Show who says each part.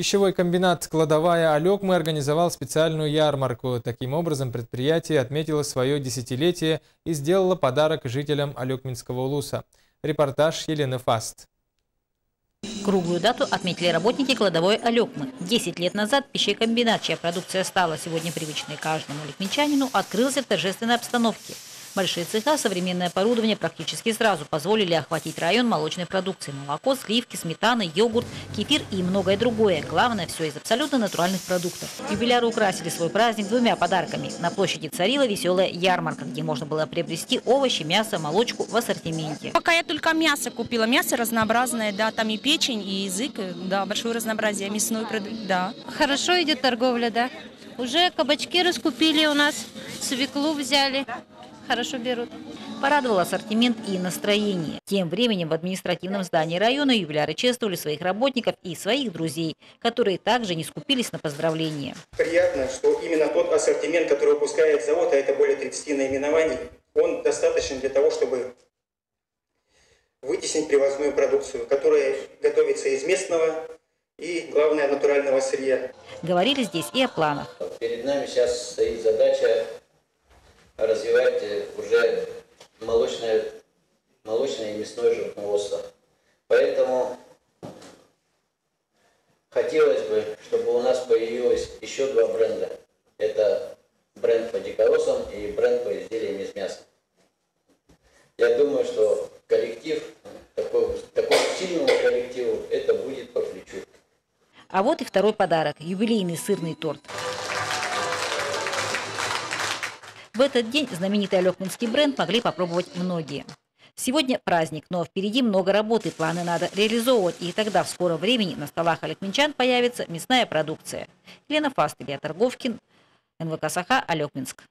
Speaker 1: Пищевой комбинат «Кладовая Алекмы» организовал специальную ярмарку. Таким образом, предприятие отметило свое десятилетие и сделало подарок жителям Алекминского улуса. Репортаж Елены Фаст.
Speaker 2: Круглую дату отметили работники кладовой Алекмы. 10 лет назад пищекомбинат, чья продукция стала сегодня привычной каждому алекминчанину, открылся в торжественной обстановке. Большие цеха, современное оборудование практически сразу позволили охватить район молочной продукции. Молоко, сливки, сметана, йогурт, кефир и многое другое. Главное, все из абсолютно натуральных продуктов. Юбиляры украсили свой праздник двумя подарками. На площади царила веселая ярмарка, где можно было приобрести овощи, мясо, молочку в ассортименте.
Speaker 3: Пока я только мясо купила. Мясо разнообразное, да, там и печень, и язык, да, большое разнообразие, мясной продукт, да.
Speaker 4: Хорошо идет торговля, да. Уже кабачки раскупили у нас, свеклу взяли. Хорошо берут.
Speaker 2: Порадовал ассортимент и настроение. Тем временем в административном здании района юбиляры чествовали своих работников и своих друзей, которые также не скупились на поздравления.
Speaker 5: Приятно, что именно тот ассортимент, который выпускает завод, а это более 30 наименований, он достаточен для того, чтобы вытеснить привозную продукцию, которая готовится из местного и, главное, натурального сырья.
Speaker 2: Говорили здесь и о планах.
Speaker 6: Перед нами сейчас стоит задача развивать уже молочное и мясное животноводство. Поэтому хотелось бы, чтобы у нас появилось еще два бренда. Это бренд по дикоросам и бренд по изделиям из мяса. Я думаю, что коллектив, такому сильному коллективу, это будет по плечу.
Speaker 2: А вот и второй подарок – юбилейный сырный торт. В этот день знаменитый алекминский бренд могли попробовать многие. Сегодня праздник, но впереди много работы, планы надо реализовывать, и тогда в скором времени на столах алекминчан появится мясная продукция. Елена Фаст, Илья Торговкин, НВК «Саха», Алекминск.